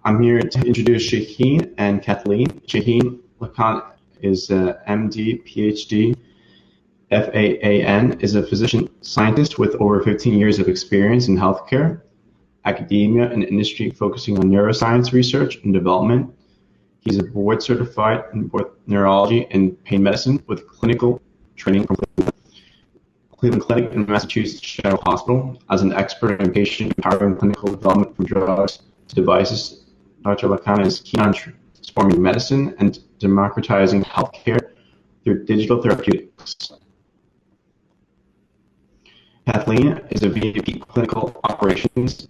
I'm here to introduce Shaheen and Cathleen. Shaheen Lakhan is a MD, PhD, FAAN, is a physician scientist with over 15 years of experience in healthcare, academia, and industry focusing on neuroscience research and development. He's a board certified in both neurology and pain medicine with clinical training from Cleveland Clinic and Massachusetts General Hospital. As an expert in patient empowering clinical development from drugs to devices, Dr. Lakhan is keen on transforming medicine and democratizing healthcare through digital therapeutics. Kathleen is a VP Clinical Operations.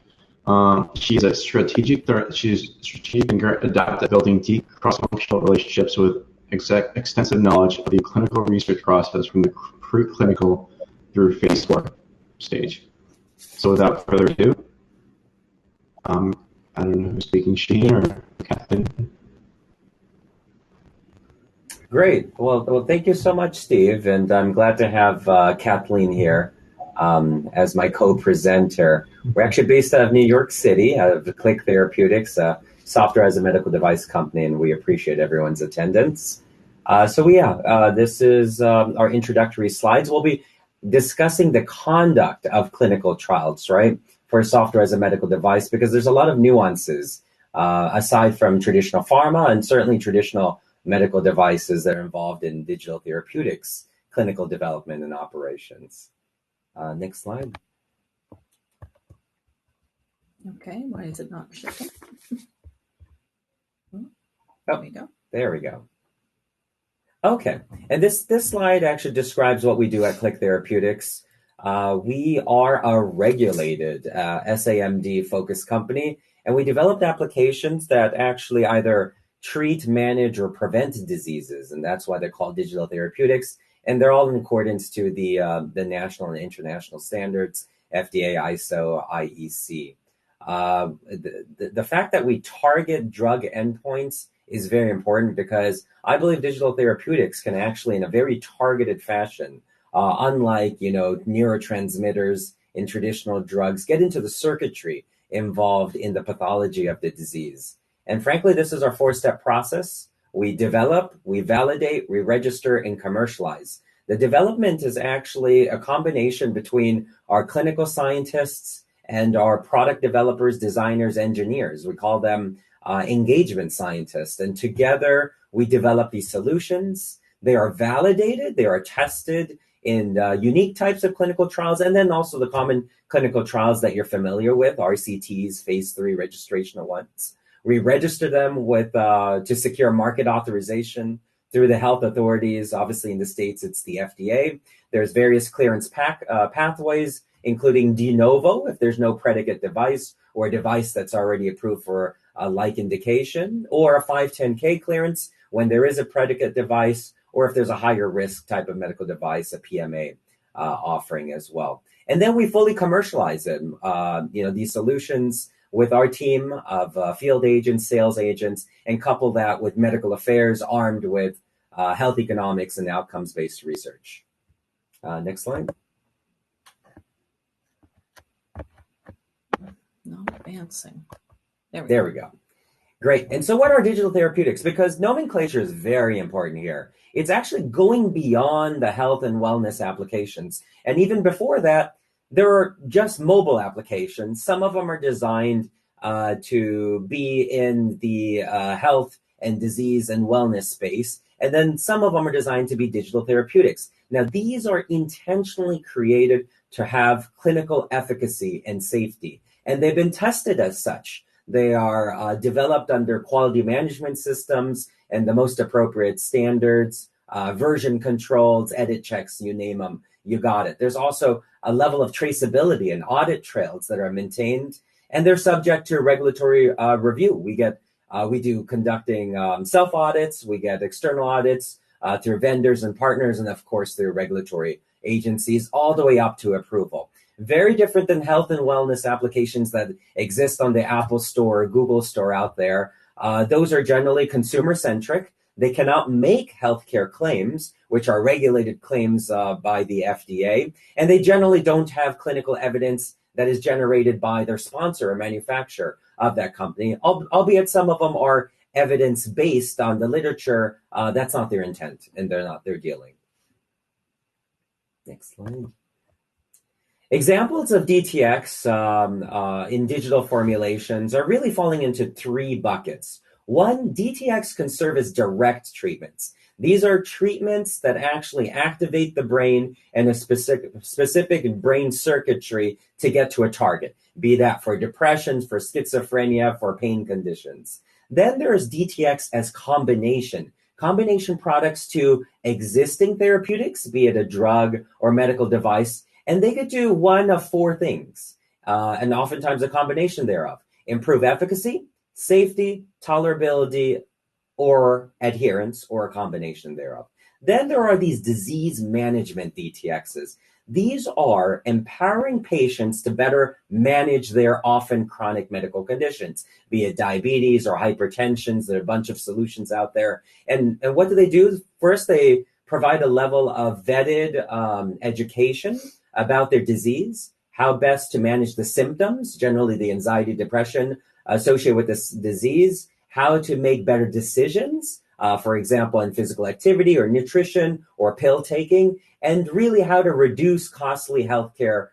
She's strategic thinker, adept at building deep cross-functional relationships with extensive knowledge of the clinical research process from the preclinical through phase 4 stage. So without further ado, I don't know who's speaking, Shaheen or Cathleen. Great. Well, thank you so much, Steve, and I'm glad to have Cathleen here as my co-presenter. We're actually based out of New York City, out of Click Therapeutics, a software as a medical device company, and we appreciate everyone's attendance. This is our introductory slides. We'll be discussing the conduct of clinical trials, right, for software as a medical device, because there's a lot of nuances aside from traditional pharma and certainly traditional medical devices that are involved in digital therapeutics, clinical development, and operations. Next slide. Okay, why is it not shifting? There we go. There we go. Okay, and this slide actually describes what we do at Click Therapeutics. We are a regulated SAMD-focused company, and we developed applications that actually either treat, manage, or prevent diseases, and that's why they're called digital therapeutics. And they're all in accordance to the national and international standards, FDA, ISO, IEC. The fact that we target drug endpoints is very important because I believe digital therapeutics can actually, in a very targeted fashion, unlike neurotransmitters in traditional drugs, get into the circuitry involved in the pathology of the disease. And frankly, this is our 4-step process. We develop, we validate, we register, and commercialize. The development is actually a combination between our clinical scientists and our product developers, designers, engineers. We call them engagement scientists. And together, we develop these solutions. They are validated, they are tested in unique types of clinical trials, and then also the common clinical trials that you're familiar with, RCTs, phase 3 registrational ones. We register them with to secure market authorization through the health authorities. Obviously, in the States, it's the FDA. There's various clearance pathways, including de novo, if there's no predicate device or a device that's already approved for a like indication, or a 510K clearance when there is a predicate device, or if there's a higher risk type of medical device, a PMA offering as well. And then we fully commercialize them, these solutions with our team of field agents, sales agents, and couple that with medical affairs armed with health economics and outcomes-based research. Next slide. Not advancing. There we go. Great. And so what are digital therapeutics? Because nomenclature is very important here. It's actually going beyond the health and wellness applications. And even before that, there are just mobile applications. Some of them are designed to be in the health and disease and wellness space. And then some of them are designed to be digital therapeutics. Now, these are intentionally created to have clinical efficacy and safety. And they've been tested as such. They are developed under quality management systems and the most appropriate standards, version controls, edit checks, you name them, you got it. There's also a level of traceability and audit trails that are maintained, and they're subject to regulatory review. We do conducting self-audits, we get external audits through vendors and partners, and of course through regulatory agencies, all the way up to approval. Very different than health and wellness applications that exist on the Apple Store or Google Store out there. Those are generally consumer-centric. They cannot make healthcare claims, which are regulated claims by the FDA, and they generally don't have clinical evidence that is generated by their sponsor or manufacturer. of that company, albeit some of them are evidence-based on the literature. That's not their intent, and they're not their dealing. Next slide. Examples of DTX in digital formulations are really falling into three buckets. One, DTX can serve as direct treatments. These are treatments that actually activate the brain and a specific brain circuitry to get to a target, be that for depression, for schizophrenia, for pain conditions. Then there's DTX as combination products to existing therapeutics, be it a drug or medical device, and they could do one of four things, and oftentimes a combination thereof: improve efficacy, safety, tolerability, or adherence, or a combination thereof. Then there are these disease management DTXs. These are empowering patients to better manage their often chronic medical conditions, be it diabetes or hypertension. There are a bunch of solutions out there. And what do? First, they provide a level of vetted education about their disease, how best to manage the symptoms, generally the anxiety, depression associated with this disease, how to make better decisions, for example, in physical activity or nutrition or pill taking, and really how to reduce costly healthcare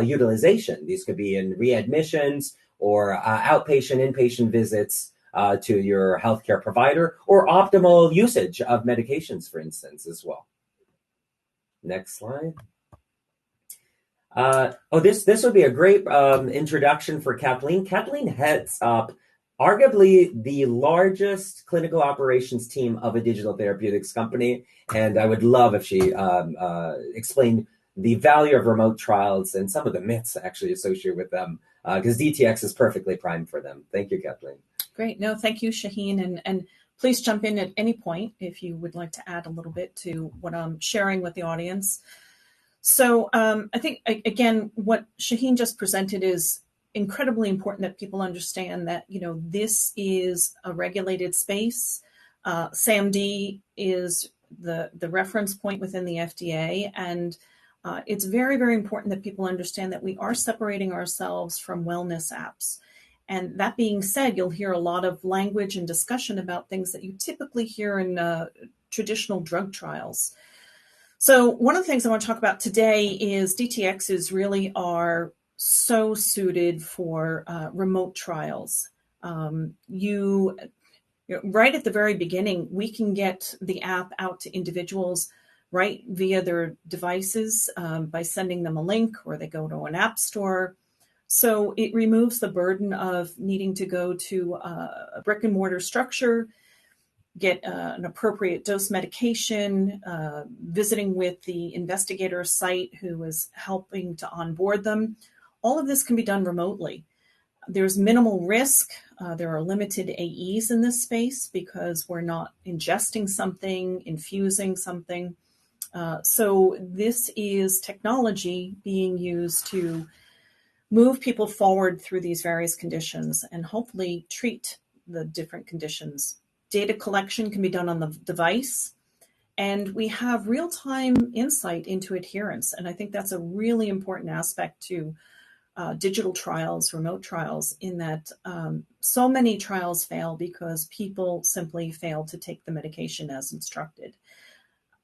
utilization. These could be in readmissions or outpatient, inpatient visits to your healthcare provider, or optimal usage of medications, for instance, as well. Next slide. This would be a great introduction for Cathleen. Cathleen heads up arguably the largest clinical operations team of a digital therapeutics company, and I would love if she explained the value of remote trials and some of the myths actually associated with them, because DTX is perfectly primed for them. Thank you, Cathleen. Great. No, thank you, Shaheen. And please jump in at any point if you would like to add a little bit to what I'm sharing with the audience. So I think, again, what Shaheen just presented is incredibly important that people understand that, this is a regulated space. SAMD is the reference point within the FDA. And it's very, very important that people understand that we are separating ourselves from wellness apps. And that being said, you'll hear a lot of language and discussion about things that you typically hear in traditional drug trials. So one of the things I want to talk about today is DTXs really are so suited for remote trials. Right at the very beginning, we can get the app out to individuals right via their devices by sending them a link, or they go to an app store. So it removes the burden of needing to go to a brick and mortar structure, get an appropriate dose medication, visiting with the investigator site who is helping to onboard them. All of this can be done remotely. There's minimal risk. There are limited AEs in this space because we're not ingesting something, infusing something. So this is technology being used to move people forward through these various conditions and hopefully treat the different conditions. Data collection can be done on the device, and we have real-time insight into adherence. And I think that's a really important aspect to digital trials, remote trials, in that so many trials fail because people simply fail to take the medication as instructed.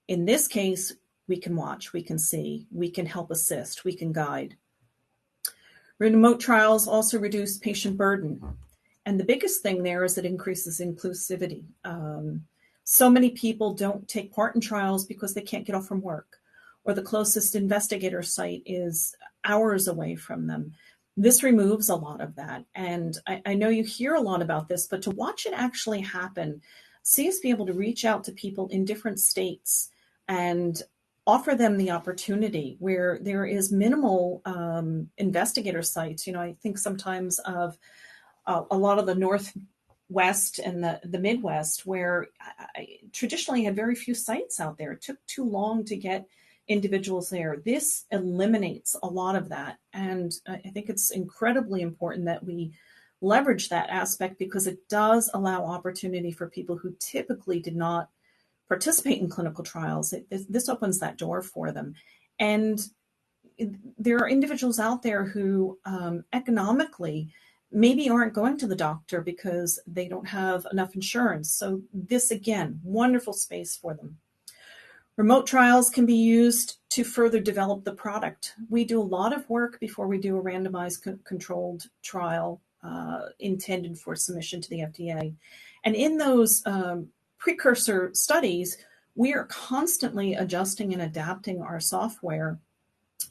In this case, we can watch, we can see, we can help assist, we can guide. Remote trials also reduce patient burden. And the biggest thing there is it increases inclusivity. So many people don't take part in trials because they can't get off from work, or the closest investigator site is hours away from them. This removes a lot of that. And I know you hear a lot about this, but to watch it actually happen, see us be able to reach out to people in different states and offer them the opportunity where there is minimal investigator sites. I think sometimes of a lot of the Northwest and the Midwest, where I traditionally had very few sites out there. It took too long to get individuals there. This eliminates a lot of that. And I think it's incredibly important that we leverage that aspect, because it does allow opportunity for people who typically did not participate in clinical trials. This opens that door for them. And there are individuals out there who economically maybe aren't going to the doctor because they don't have enough insurance. So this, again, wonderful space for them. Remote trials can be used to further develop the product. We do a lot of work before we do a randomized controlled trial intended for submission to the FDA. And in those precursor studies, we are constantly adjusting and adapting our software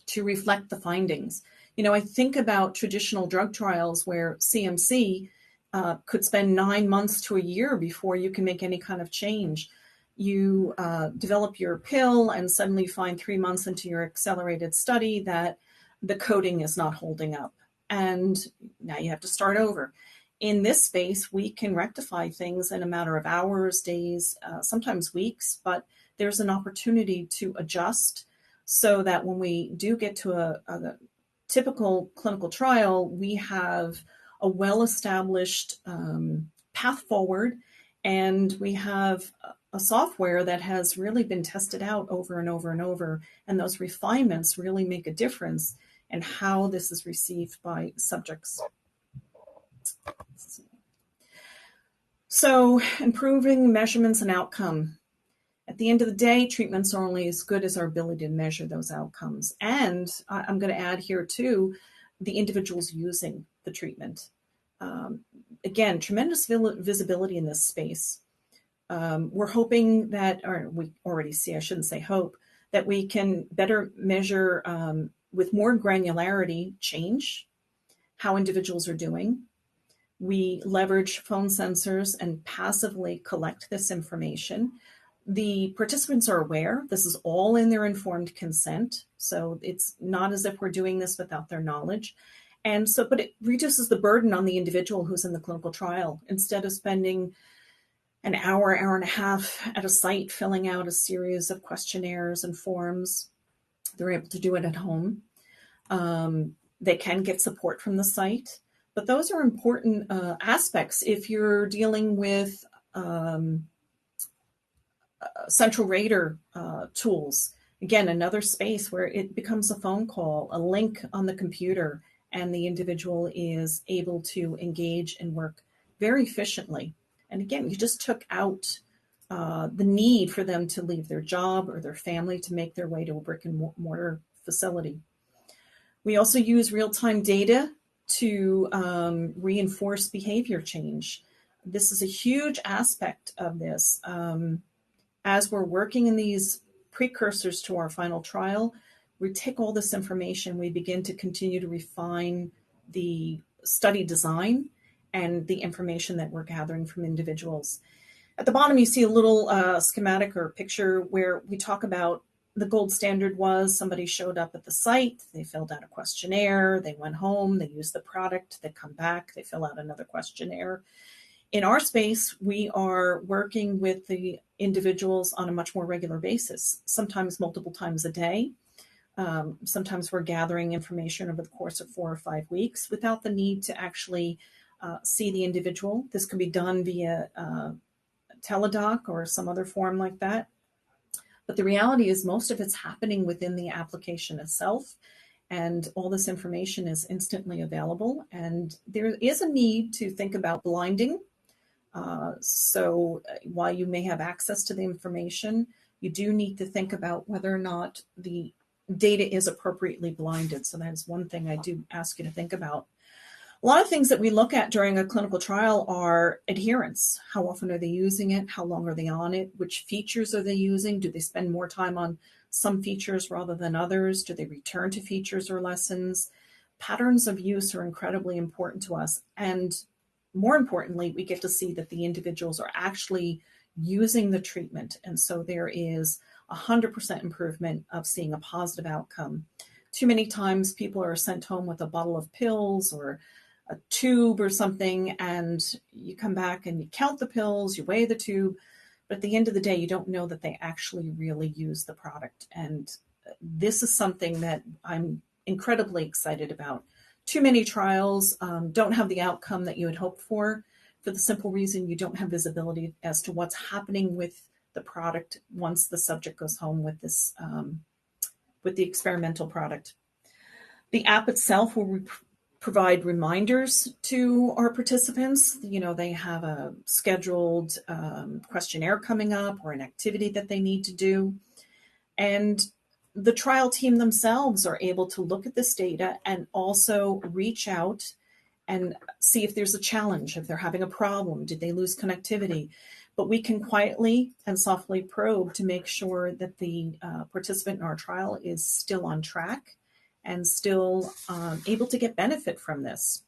to reflect the findings. I think about traditional drug trials where CMC could spend 9 months to a year before you can make any kind of change. You develop your pill and suddenly find 3 months into your accelerated study that the coding is not holding up. And now you have to start over. In this space, we can rectify things in a matter of hours, days, sometimes weeks, but there's an opportunity to adjust so that when we do get to a typical clinical trial, we have a well-established path forward, and we have a software that has really been tested out over and over and over, and those refinements really make a difference in how this is received by subjects. So, improving measurements and outcome. At the end of the day, treatments are only as good as our ability to measure those outcomes. And I'm going to add here too, the individuals using the treatment. Again, tremendous visibility in this space. We're hoping that, or we already see, I shouldn't say hope, that we can better measure with more granularity change, how individuals are doing. We leverage phone sensors and passively collect this information. The participants are aware. This is all in their informed consent. So it's not as if we're doing this without their knowledge. And so, but it reduces the burden on the individual who's in the clinical trial. Instead of spending an hour and a half at a site filling out a series of questionnaires and forms, they're able to do it at home. They can get support from the site. But those are important aspects if you're dealing with central rater tools. Again, another space where it becomes a phone call, a link on the computer, and the individual is able to engage and work very efficiently. And again, you just took out the need for them to leave their job or their family to make their way to a brick and mortar facility. We also use real-time data to reinforce behavior change. This is a huge aspect of this. As we're working in these precursors to our final trial, we take all this information, we begin to continue to refine the study design and the information that we're gathering from individuals. At the bottom, you see a little schematic or picture where we talk about the gold standard was somebody showed up at the site, they filled out a questionnaire, they went home, they used the product, they come back, they fill out another questionnaire. In our space, we are working with the individuals on a much more regular basis, sometimes multiple times a day. Sometimes we're gathering information over the course of 4 or 5 weeks without the need to actually see the individual. This can be done via teledoc or some other form like that. But the reality is most of it's happening within the application itself, and all this information is instantly available. And there is a need to think about blinding. So while you may have access to the information, you do need to think about whether or not the data is appropriately blinded. So that is one thing I do ask you to think about. A lot of things that we look at during a clinical trial are adherence. How often are they using it? How long are they on it? Which features are they using? Do they spend more time on some features rather than others? Do they return to features or lessons? Patterns of use are incredibly important to us. And more importantly, we get to see that the individuals are actually using the treatment. And so there is 100% improvement of seeing a positive outcome. Too many times people are sent home with a bottle of pills or a tube or something, and you come back and you count the pills, you weigh the tube, but at the end of the day, you don't know that they actually really use the product. And this is something that I'm incredibly excited about. Too many trials don't have the outcome that you had hoped for the simple reason you don't have visibility as to what's happening with the product once the subject goes home with this, with the experimental product. The app itself will provide reminders to our participants. They have a scheduled questionnaire coming up or an activity that they need to do. And the trial team themselves are able to look at this data and also reach out and see if there's a challenge, if they're having a problem, did they lose connectivity? But we can quietly and softly probe to make sure that the participant in our trial is still on track and still able to get benefit from this.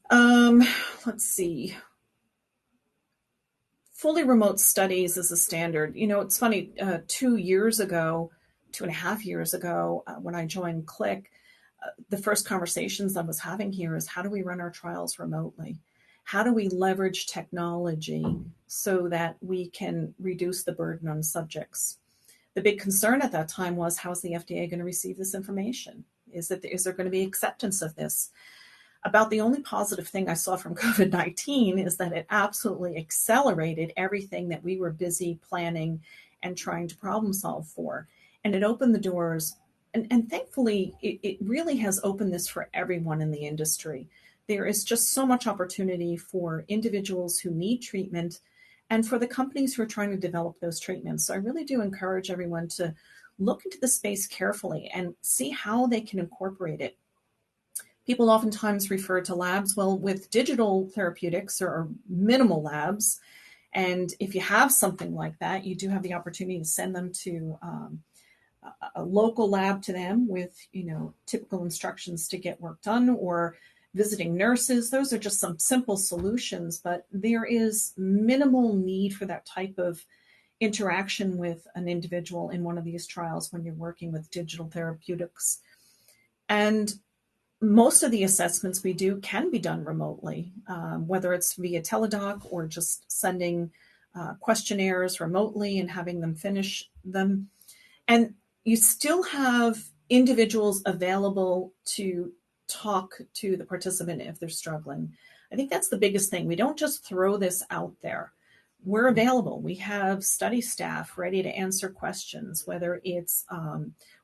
Let's see. Fully remote studies is a standard. It's funny, 2.5 years ago, when I joined Click, the first conversations I was having here is, how do we run our trials remotely? How do we leverage technology so that we can reduce the burden on subjects? The big concern at that time was, how is the FDA going to receive this information? Is there going to be acceptance of this? About the only positive thing I saw from COVID-19 is that it absolutely accelerated everything that we were busy planning and trying to problem solve for. And it opened the doors. And thankfully, it really has opened this for everyone in the industry. There is just so much opportunity for individuals who need treatment and for the companies who are trying to develop those treatments. So I really do encourage everyone to look into the space carefully and see how they can incorporate it. People oftentimes refer to labs. Well, with digital therapeutics, there are minimal labs. And if you have something like that, you do have the opportunity to send them to a local lab to them with, typical instructions to get work done, or visiting nurses. Those are just some simple solutions, but there is minimal need for that type of interaction with an individual in one of these trials when you're working with digital therapeutics. And most of the assessments we do can be done remotely, whether it's via teledoc or just sending questionnaires remotely and having them finish them. And you still have individuals available to talk to the participant if they're struggling. I think that's the biggest thing. We don't just throw this out there. We're available. We have study staff ready to answer questions, whether it's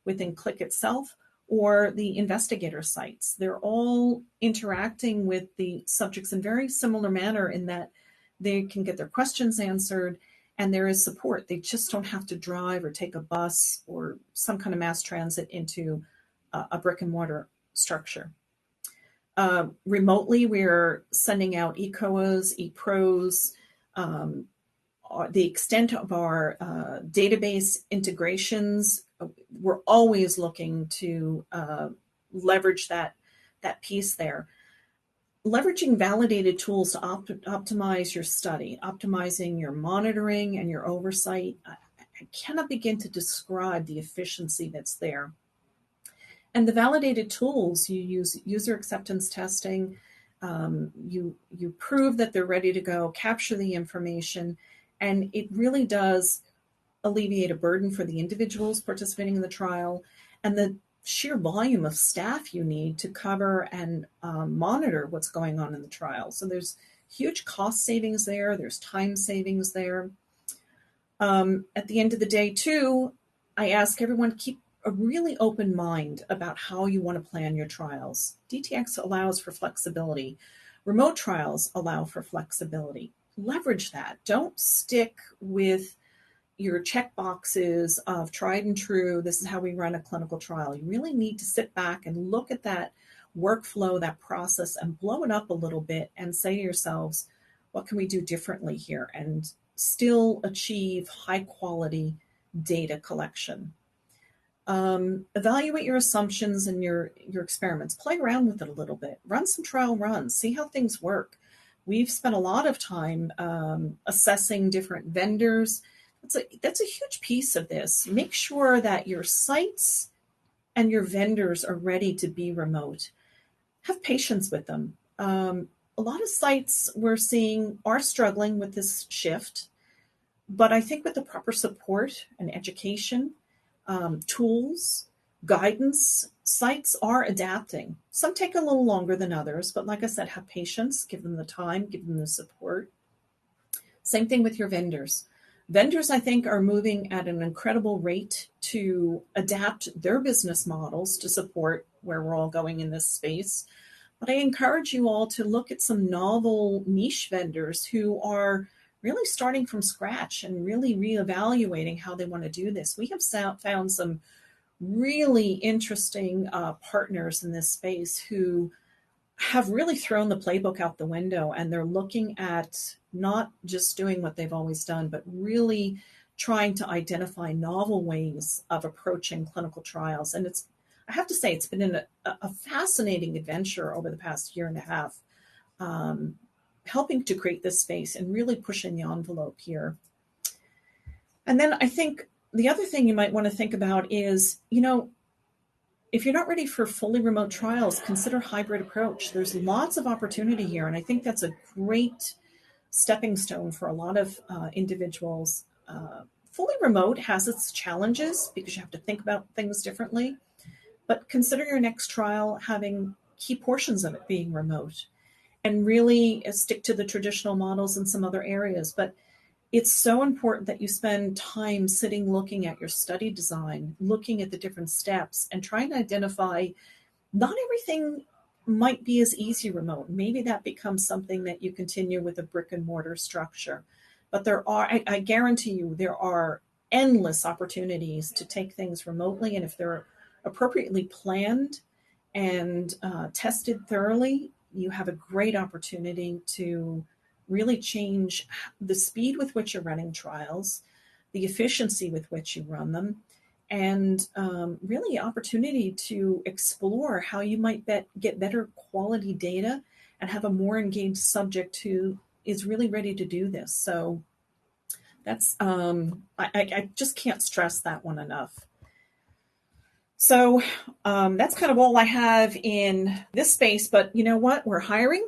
within Click itself or the investigator sites. They're all interacting with the subjects in very similar manner in that they can get their questions answered and there is support. They just don't have to drive or take a bus or some kind of mass transit into a brick and mortar structure. Remotely, we're sending out eCOAs, ePros. The extent of our database integrations, we're always looking to leverage that piece there. Leveraging validated tools to optimize your study, optimizing your monitoring and your oversight. I cannot begin to describe the efficiency that's there. And the validated tools, you use user acceptance testing, you prove that they're ready to go, capture the information, and it really does alleviate a burden for the individuals participating in the trial and the sheer volume of staff you need to cover and monitor what's going on in the trial. So there's huge cost savings there. There's time savings there. At the end of the day, too, I ask everyone to keep a really open mind about how you want to plan your trials. DTX allows for flexibility. Remote trials allow for flexibility. Leverage that. Don't stick with your check boxes of tried and true, this is how we run a clinical trial. You really need to sit back and look at that workflow, that process, and blow it up a little bit and say to yourselves, what can we do differently here and still achieve high quality data collection? Evaluate your assumptions and your experiments. Play around with it a little bit. Run some trial runs. See how things work. We've spent a lot of time assessing different vendors. That's a huge piece of this. Make sure that your sites and your vendors are ready to be remote. Have patience with them. A lot of sites we're seeing are struggling with this shift, but I think with the proper support and education, tools, guidance, sites are adapting. Some take a little longer than others, but like I said, have patience, give them the time, give them the support. Same thing with your vendors. Vendors, I think, are moving at an incredible rate to adapt their business models to support where we're all going in this space. But I encourage you all to look at some novel niche vendors who are really starting from scratch and really reevaluating how they want to do this. We have found some really interesting partners in this space who have really thrown the playbook out the window, and they're looking at not just doing what they've always done, but really trying to identify novel ways of approaching clinical trials. And I have to say, it's been a fascinating adventure over the past year and a half, helping to create this space and really pushing the envelope here. And then I think the other thing you might want to think about is, if you're not ready for fully remote trials, consider hybrid approach. There's lots of opportunity here, and I think that's a great stepping stone for a lot of individuals. Fully remote has its challenges because you have to think about things differently, but consider your next trial having key portions of it being remote, and really stick to the traditional models in some other areas. But it's so important that you spend time sitting, looking at your study design, looking at the different steps, and trying to identify not everything might be as easy remote. Maybe that becomes something that you continue with a brick and mortar structure. But I guarantee you, there are endless opportunities to take things remotely. And if they're appropriately planned and tested thoroughly, you have a great opportunity to really change the speed with which you're running trials, the efficiency with which you run them, and really opportunity to explore how you might get better quality data and have a more engaged subject who is really ready to do this. So that's, I just can't stress that one enough. So that's kind of all I have in this space, but you know what? We're hiring.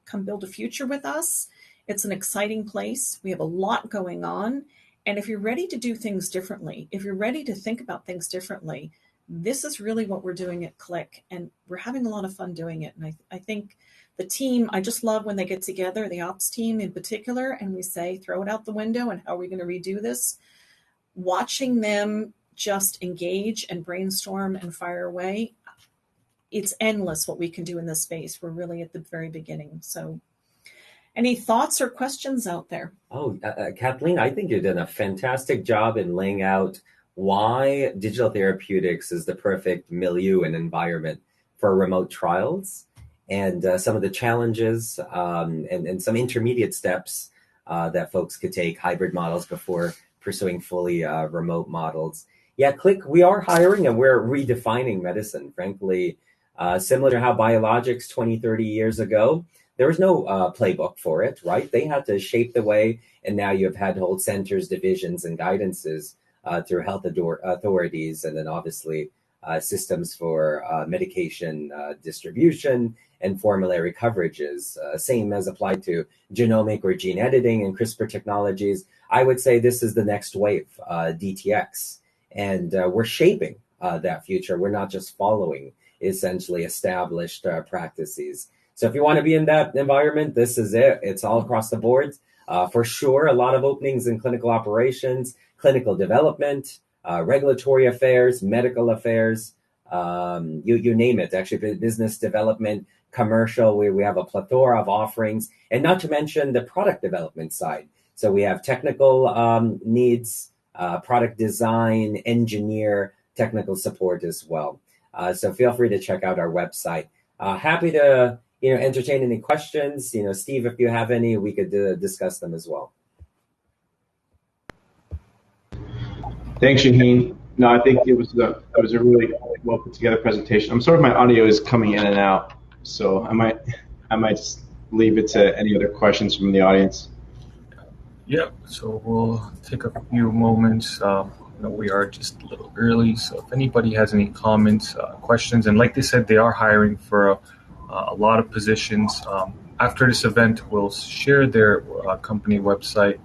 Come build a future with us. It's an exciting place. We have a lot going on. And if you're ready to do things differently, if you're ready to think about things differently, this is really what we're doing at Click. And we're having a lot of fun doing it. And I think the team, I just love when they get together, the ops team in particular, and we say, throw it out the window and how are we going to redo this? Watching them just engage and brainstorm and fire away, it's endless what we can do in this space. We're really at the very beginning. So any thoughts or questions out there? Oh, Kathleen, I think you've done a fantastic job in laying out why digital therapeutics is the perfect milieu and environment for remote trials, and some of the challenges and some intermediate steps that folks could take, hybrid models before pursuing fully remote models. Yeah, Click, we are hiring and we're redefining medicine, frankly, similar to how biologics 20, 30 years ago, there was no playbook for it, right? They had to shape the way, and now you've had whole centers, divisions, and guidances through health authorities, and then obviously systems for medication distribution and formulary coverages, same as applied to genomic or gene editing and CRISPR technologies. I would say this is the next wave, DTX, and we're shaping that future. We're not just following essentially established practices. So if you want to be in that environment, this is it. It's all across the board. For sure, a lot of openings in clinical operations, clinical development, regulatory affairs, medical affairs, you name it. Actually, business development, commercial, we have a plethora of offerings, and not to mention the product development side. So we have technical needs, product design, engineer, technical support as well. So feel free to check out our website. Happy to entertain any questions. Steve, if you have any, we could discuss them as well. Thanks, Shaheen. No, I think it was a really well put together presentation. I'm sorry if my audio is coming in and out, so I might just leave it to any other questions from the audience. Yeah, so we'll take a few moments. We are just a little early, so if anybody has any comments, questions, and like they said, they are hiring for a lot of positions. After this event, we'll share their company website,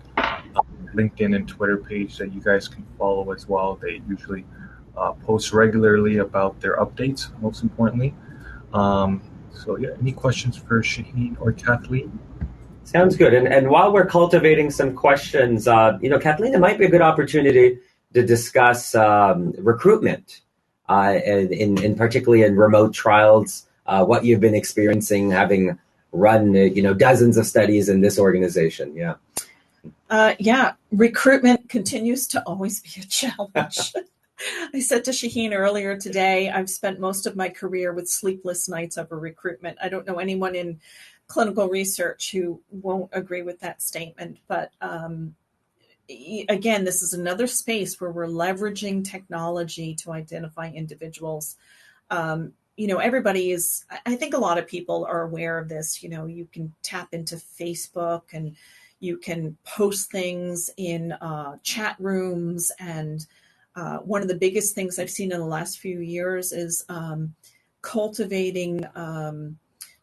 LinkedIn and Twitter page that you guys can follow as well. They usually post regularly about their updates, most importantly. So yeah, any questions for Shaheen or Kathleen? Sounds good. And while we're cultivating some questions, Kathleen, it might be a good opportunity to discuss recruitment in particularly in remote trials, what you've been experiencing having run dozens of studies in this organization. Yeah, recruitment continues to always be a challenge. I said to Shaheen earlier today, I've spent most of my career with sleepless nights over recruitment. I don't know anyone in clinical research who won't agree with that statement. But again, this is another space where we're leveraging technology to identify individuals. Everybody is, I think a lot of people are aware of this. You can tap into Facebook and you can post things in chat rooms. And one of the biggest things I've seen in the last few years is cultivating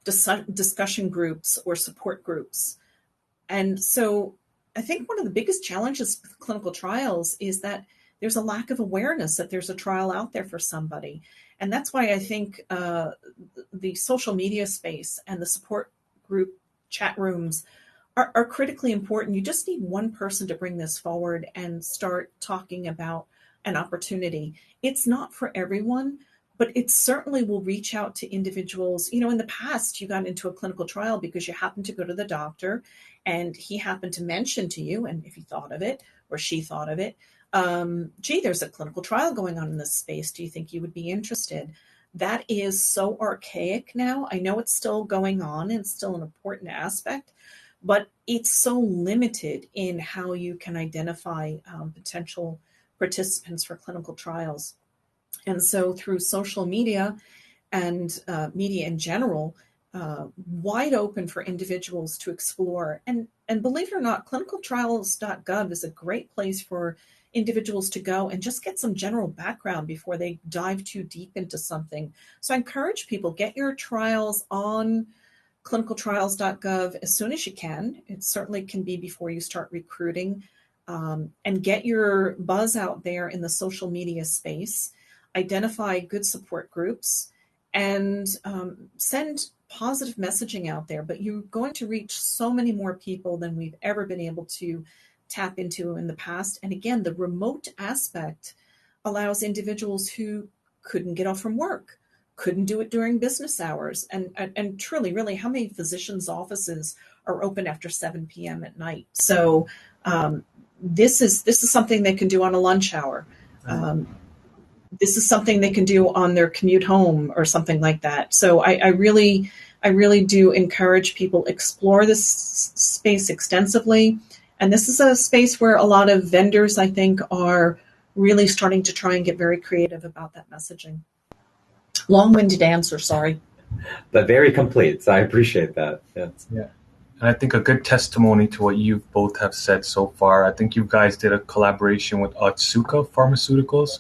discussion groups or support groups. And so I think one of the biggest challenges with clinical trials is that there's a lack of awareness that there's a trial out there for somebody. And that's why I think the social media space and the support group chat rooms are critically important. You just need one person to bring this forward and start talking about an opportunity. It's not for everyone, but it certainly will reach out to individuals. In the past, you got into a clinical trial because you happened to go to the doctor and he happened to mention to you, and if he thought of it or she thought of it, gee, there's a clinical trial going on in this space. Do you think you would be interested? That is so archaic now. I know it's still going on and still an important aspect, but it's so limited in how you can identify potential participants for clinical trials. And so through social media and media in general, wide open for individuals to explore. And believe it or not, clinicaltrials.gov is a great place for individuals to go and just get some general background before they dive too deep into something. So I encourage people, get your trials on clinicaltrials.gov as soon as you can. It certainly can be before you start recruiting, and get your buzz out there in the social media space. Identify good support groups and send positive messaging out there. But you're going to reach so many more people than we've ever been able to tap into in the past. And again, the remote aspect allows individuals who couldn't get off from work, couldn't do it during business hours. And truly, really, how many physicians' offices are open after 7 p.m. at night? So this is something they can do on a lunch hour. This is something they can do on their commute home or something like that. So I really do encourage people explore this space extensively. And this is a space where a lot of vendors, I think, are really starting to try and get very creative about that messaging. Long-winded answer, sorry. But very complete. So I appreciate that. Yes. Yeah. And I think a good testimony to what you both have said so far, I think you guys did a collaboration with Otsuka Pharmaceuticals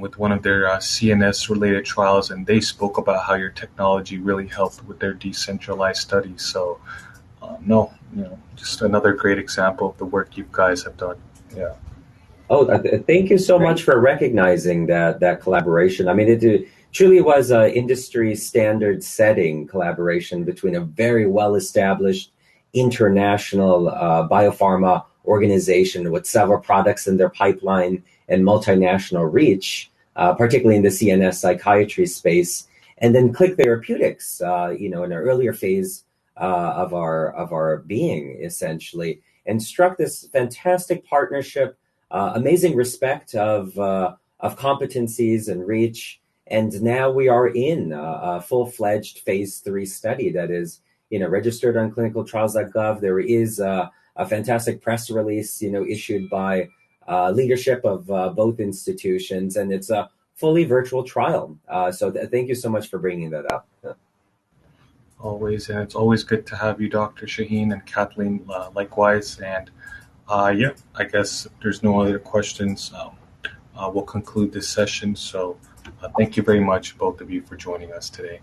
with one of their CNS-related trials, and they spoke about how your technology really helped with their decentralized studies. So, just another great example of the work you guys have done. Yeah. Oh, thank you so much for recognizing that collaboration. I mean, it truly was an industry standard setting collaboration between a very well-established international biopharma organization with several products in their pipeline and multinational reach, particularly in the CNS psychiatry space, and then Click Therapeutics, in an earlier phase of our being, essentially, and struck this fantastic partnership, amazing respect of competencies and reach, and now we are in a full-fledged phase 3 study that is, registered on clinicaltrials.gov. There is a fantastic press release, issued by leadership of both institutions, and it's a fully virtual trial. So thank you so much for bringing that up. Always, and it's always good to have you, Dr. Shaheen, and Kathleen, likewise. And I guess if there's no other questions, we'll conclude this session. So thank you very much, both of you, for joining us today.